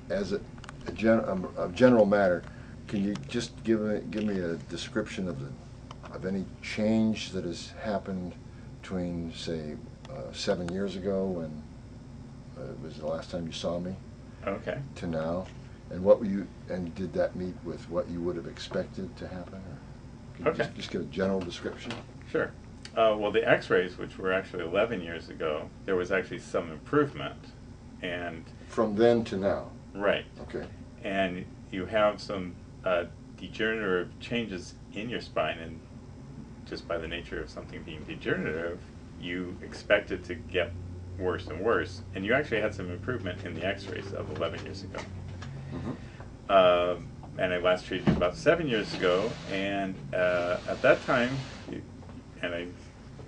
as a general matter, can you just give me a description of any change that has happened between, say, 7 years ago, when it was the last time you saw me, Okay. to now, and did that meet with what you would have expected to happen? Or can you Okay. just give a general description? Sure. Well, the X-rays, which were actually 11 years ago, there was actually some improvement, and From then to now. right, Okay. and you have some degenerative changes in your spine, and just by the nature of something being degenerative, you expect it to get worse and worse, and you actually had some improvement in the X-rays of 11 years ago. Mm-hmm. And I last treated you about 7 years ago, and at that time, and I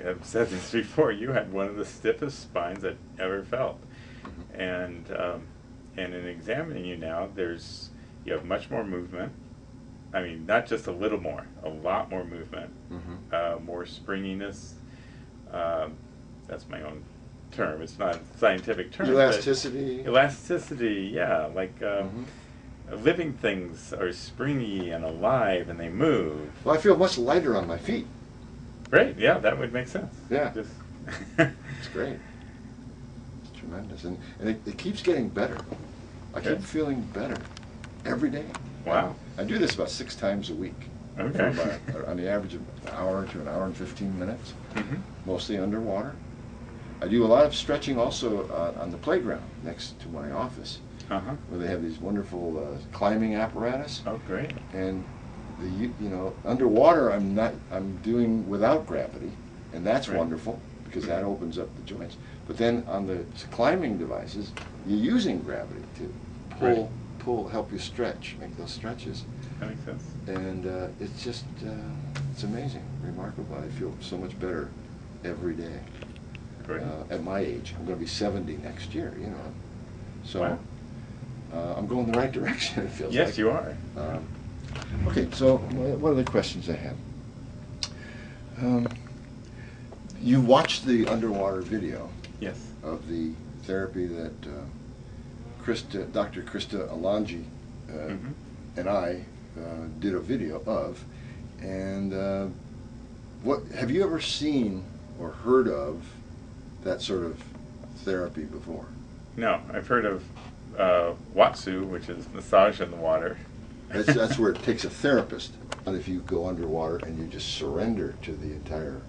have said this before, you had one of the stiffest spines I've ever felt. Mm-hmm. And in examining you now, you have much more movement. I mean, not just a little more, a lot more movement, Mm-hmm. more springiness. That's my own term. It's not a scientific term. Elasticity. Elasticity, yeah. Like Mm-hmm. living things are springy and alive, and they move. Well, I feel much lighter on my feet. Great, yeah, that would make sense. Yeah. Just It's great. It's tremendous. And it keeps getting better. I keep Good. feeling better every day. Wow. I do this about 6 times a week. Okay. For about, on the average of an hour to an hour and 15 minutes, Mm-hmm. mostly underwater. I do a lot of stretching also on the playground next to my office, Uh-huh. where they have these wonderful climbing apparatus. Oh, great. And underwater I'm doing without gravity, and that's Right. wonderful, because that opens up the joints. But then on the climbing devices, you're using gravity to help you stretch, make those stretches. That makes sense. And it's just, it's amazing, remarkable. I feel so much better every day. Great. At my age, I'm going to be 70 next year, So Wow. I'm going the right direction, it feels like. Yes, you are. Okay, so what are the questions I have? You watched the underwater video Yes. of the therapy that Dr. Krista Alanji Mm-hmm. and I did a video of, and what have you ever seen or heard of that sort of therapy before? No, I've heard of Watsu, which is massage in the water. That's where it takes a therapist. And if you go underwater and you just surrender to the entire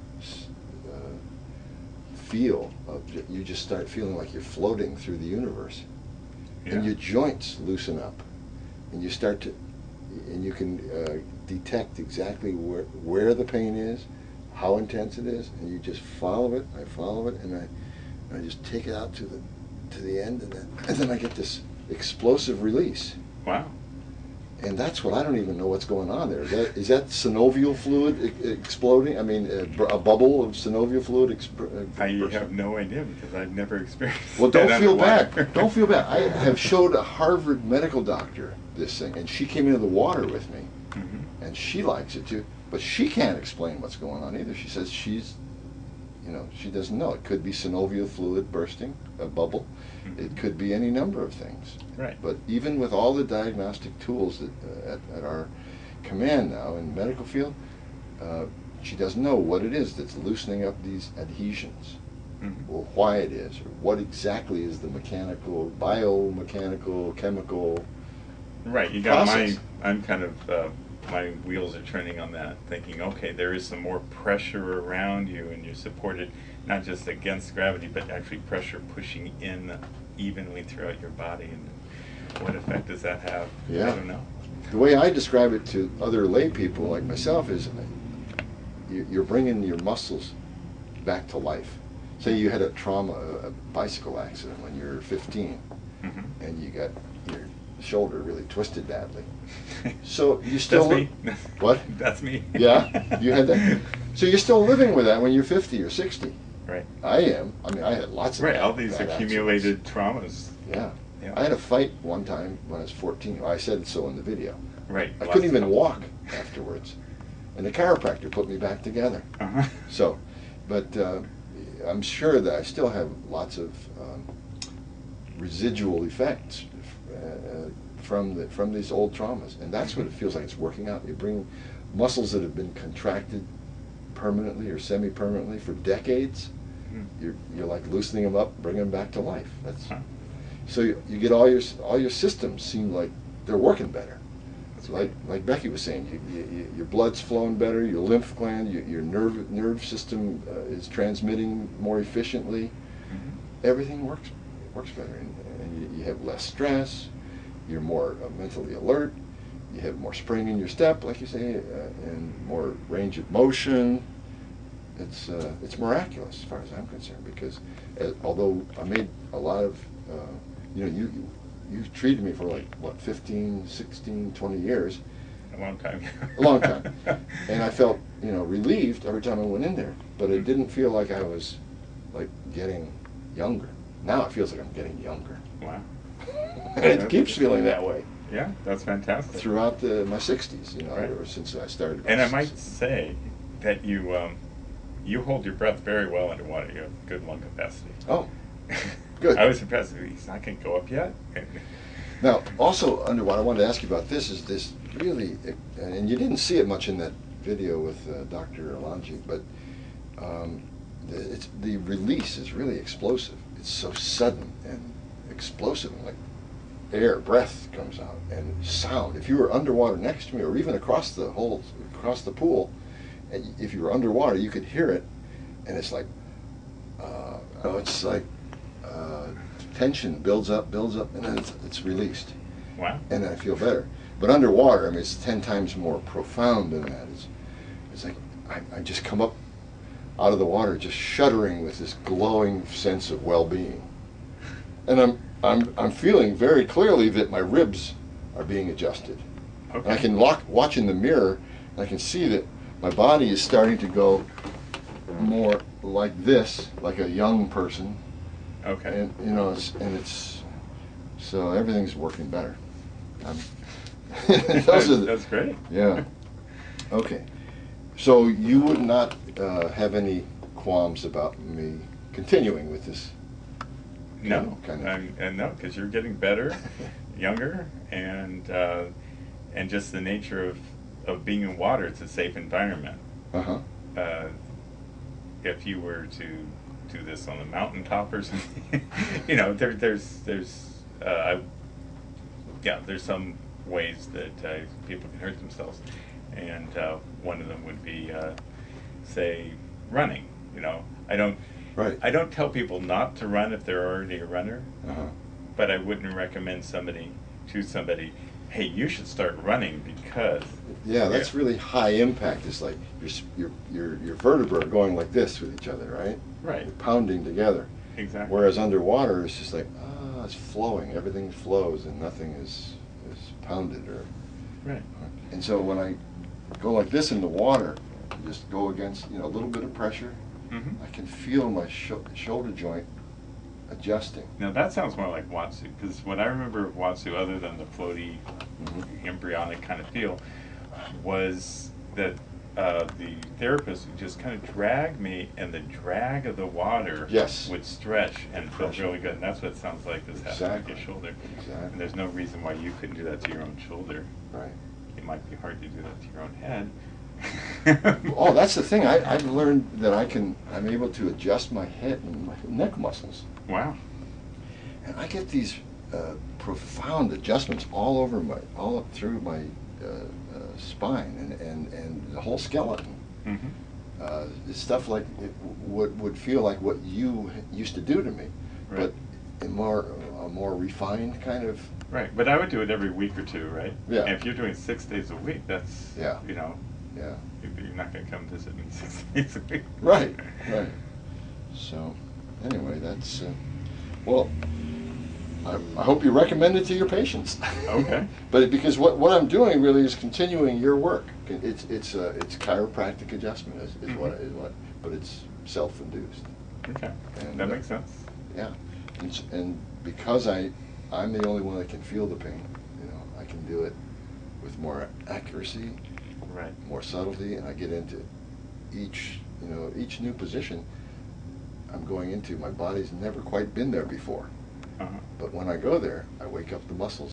feel of, you just start feeling like you're floating through the universe, Yeah. and your joints loosen up, and you start to, and you can detect exactly where the pain is, how intense it is, and you just follow it. I follow it, and I just take it out to the end, and then I get this explosive release. Wow. And that's what I don't even know what's going on there. Is that synovial fluid exploding? I mean, a bubble of synovial fluid. I have no idea, because I've never experienced Well, don't that feel underwater. bad. Don't feel bad. I have showed a Harvard medical doctor this thing, and she came into the water with me, Mm-hmm. and she likes it too. But she can't explain what's going on either. She says she doesn't know. It could be synovial fluid bursting, a bubble. Mm-hmm. It could be any number of things. Right. But even with all the diagnostic tools at our command now in the medical field, she doesn't know what it is that's loosening up these adhesions, Mm-hmm. or why it is, or what exactly is the mechanical, biomechanical, chemical. Right, you got process. I'm kind of, my wheels are turning on that, thinking, okay, there is some more pressure around you, and you're supported not just against gravity, but actually pressure pushing in evenly throughout your body. And what effect does that have? Yeah. I don't know. The way I describe it to other lay people like myself is you're bringing your muscles back to life. Say you had a bicycle accident when you were 15, Mm-hmm. and you got your shoulder really twisted badly. So you still That's me. What? That's me. Yeah, you had that. So you're still living with that when you're 50 or 60. Right. I am. I mean, I had lots of Right, all these bad accumulated accidents. traumas. Yeah. Yeah. I had a fight one time when I was 14. I said so in the video. Right. I couldn't even walk afterwards, and the chiropractor put me back together. Uh-huh. So, but I'm sure that I still have lots of residual effects from these old traumas, and that's what it feels like. It's working out. You bring muscles that have been contracted permanently or semi-permanently for decades. You're like loosening them up, bringing them back to life. That's so you get all your systems seem like they're working better. It's like Becky was saying, your blood's flowing better, your lymph gland, your nerve system is transmitting more efficiently. Everything works better, and you have less stress. You're more mentally alert. You have more spring in your step, like you say, and more range of motion. It's miraculous as far as I'm concerned, because although I made a lot of, you treated me for like, what, 15, 16, 20 years. A long time. A long time. And I felt, relieved every time I went in there, but it didn't feel like I was like getting younger. Now it feels like I'm getting younger. Wow. And it keeps feeling that way. Yeah, that's fantastic. Throughout my 60s, Right. Or since I started. And I might say that you hold your breath very well underwater. You have good lung capacity. Oh, good. I was impressed. He's not going to go up yet. Now, also underwater, I wanted to ask you about this. Is this really, and you didn't see it much in that video with Dr. Alanji, but the release is really explosive. It's so sudden and explosive, like breath comes out, and sound. If you were underwater next to me, or even across the pool, and if you were underwater, you could hear it, and it's like, it's like tension builds up, and then it's released. Wow. And then I feel better. But underwater, I mean, it's 10 times more profound than that. It's like I just come up out of the water just shuddering with this glowing sense of well-being, and I'm feeling very clearly that my ribs are being adjusted. Okay. And I can watch in the mirror, and I can see that my body is starting to go more like this, like a young person. Okay. And it's so everything's working better. That's great. Yeah. Okay. So you would not have any qualms about me continuing with this? No, kind of. and no, because you're getting better, younger, and just the nature of being in water. It's a safe environment. If you were to do this on a mountaintop or something, there's some ways that people can hurt themselves, and one of them would be, say, running. Right. I don't tell people not to run if they're already a runner, but I wouldn't recommend somebody, hey, you should start running because. Yeah, that's really high impact. It's like your vertebrae are going like this with each other, right? Right. They're pounding together. Exactly. Whereas underwater, it's just like, it's flowing. Everything flows, and nothing is pounded or. Right. And so when I go like this in the water, just go against a little bit of pressure. I can feel my shoulder joint adjusting. Now that sounds more like Watsu, because what I remember of Watsu, other than the floaty, embryonic kind of feel, was that the therapist would just kind of drag me, and the drag of the water would stretch and feel really good. And that's what it sounds like this happening with your shoulder. Exactly. And there's no reason why you couldn't do that to your own shoulder. Right. It might be hard to do that to your own head. Oh, that's the thing. I've learned that I'm able to adjust my head and my neck muscles. Wow. And I get these profound adjustments all up through my spine and the whole skeleton. Stuff like would feel like what you used to do to me, but in a more refined kind of. Right, but I would do it every week or two, right? Yeah. And if you're doing 6 days a week, that's Yeah. you're not going to come visit me 6 days a week. Right. So, anyway, that's well. I hope you recommend it to your patients. Okay. But because what I'm doing really is continuing your work. It's chiropractic adjustment is what, but it's self-induced. Okay. And that makes sense. Yeah, and because I'm the only one that can feel the pain, I can do it with more accuracy, more subtlety, and I get into each new position I'm going into. My body's never quite been there before. But when I go there, I wake up the muscles.